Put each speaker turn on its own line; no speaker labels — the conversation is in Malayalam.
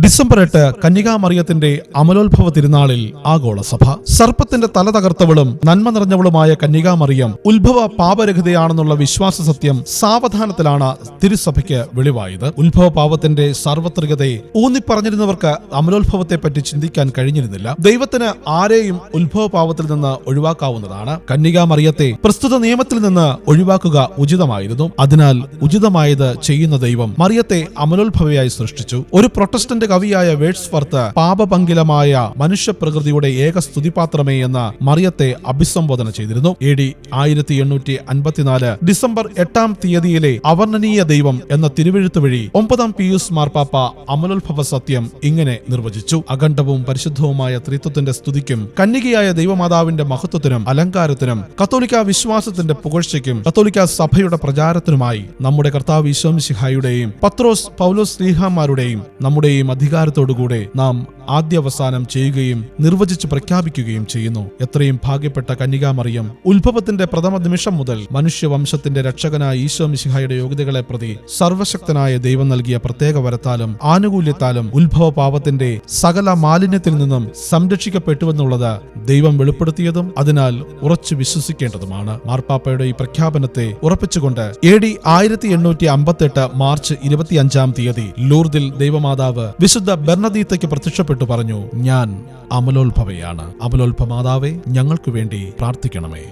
ഡിസംബർ 8 കന്യകാമറിയത്തിന്റെ അമലോത്ഭവ തിരുനാളിൽ ആഗോളസഭ. സർപ്പത്തിന്റെ തല തകർത്തവളും നന്മ നിറഞ്ഞവളുമായ കന്യകാമറിയം ഉത്ഭവ പാപരഹിതയാണെന്നുള്ള വിശ്വാസ സത്യം സാവധാനത്തിലാണ് തിരുസഭയ്ക്ക് വെളിവായത്. ഉത്ഭവ പാപത്തിന്റെ സാർവത്രികതയെ ഊന്നിപ്പറഞ്ഞിരുന്നവർക്ക് അമലോത്ഭവത്തെപ്പറ്റി ചിന്തിക്കാൻ കഴിഞ്ഞിരുന്നില്ല. ദൈവത്തിന് ആരെയും ഉത്ഭവ പാപത്തിൽ നിന്ന് ഒഴിവാക്കാവുന്നതാണ്. കന്യകാമറിയത്തെ പ്രസ്തുത നിയമത്തിൽ നിന്ന് ഒഴിവാക്കുക ഉചിതമായിരുന്നു. അതിനാൽ ഉചിതമായത് ചെയ്യുന്ന ദൈവം മറിയത്തെ അമലോത്ഭവയായി സൃഷ്ടിച്ചു. ഒരു പ്രൊട്ടസ്റ്റന്റ് കവിയായ വേഡ്സ്വർത്ത് പാപപങ്കിലമായ മനുഷ്യപ്രകൃതിയുടെ ഏക സ്തുതിപാത്രമേ എന്ന മറിയത്തെ അഭിസംബോധന ചെയ്തിരുന്നു. AD 1854 ഡിസംബർ 8 അവർണ്ണനീയ ദൈവം എന്ന തിരുവെഴുത്ത് വഴി 9 പീയൂസ് മാർപ്പാപ്പ അമലോത്ഭവ സത്യം ഇങ്ങനെ നിർവചിച്ചു: അഖണ്ഡവും പരിശുദ്ധവുമായ ത്രിത്വത്തിന്റെ സ്തുതിക്കും കന്യകയായ ദൈവമാതാവിന്റെ മഹത്വത്തിനും അലങ്കാരത്തിനും കത്തോലിക്ക വിശ്വാസത്തിന്റെ പുകഴ്ചയ്ക്കും കത്തോലിക്ക സഭയുടെ പ്രചാരത്തിനുമായി നമ്മുടെ കർത്താവ് ഈശോ മിശിഹായുടെയും പത്രോസ് പൗലോസ് ശ്ലീഹാമാരുടെയും നമ്മുടെയും അധികാരത്തോടുകൂടെ നാം ആദ്യാവസാനം ചെയ്യുകയും നിർവചിച്ച് പ്രഖ്യാപിക്കുകയും ചെയ്യുന്നു. എത്രയും ഭാഗ്യപ്പെട്ട കന്യകാമറിയം ഉത്ഭവത്തിന്റെ പ്രഥമ നിമിഷം മുതൽ മനുഷ്യവംശത്തിന്റെ രക്ഷകനായ ഈശോ മിശിഹായുടെ യോഗ്യതകളെ പ്രതി സർവശക്തനായ ദൈവം നൽകിയ പ്രത്യേക വരത്താലും ആനുകൂല്യത്താലും ഉത്ഭവ പാപത്തിന്റെ സകല മാലിന്യത്തിൽ നിന്നും സംരക്ഷിക്കപ്പെട്ടുവെന്നുള്ളത് ദൈവം വെളിപ്പെടുത്തിയതും അതിനാൽ ഉറച്ചു വിശ്വസിക്കേണ്ടതുമാണ്. മാർപ്പാപ്പയുടെ ഈ പ്രഖ്യാപനത്തെ ഉറപ്പിച്ചുകൊണ്ട് AD 1858 മാർച്ച് 25 ലൂർദിൽ ദൈവമാതാവ് വിശുദ്ധ ബെർണദീത്തയ്ക്ക് പ്രത്യക്ഷപ്പെട്ടു പറഞ്ഞു: ഞാൻ അമലോത്ഭവയാണ്. അമലോത്ഭ മാതാവേ, ഞങ്ങൾക്കു വേണ്ടി പ്രാർത്ഥിക്കണമേ.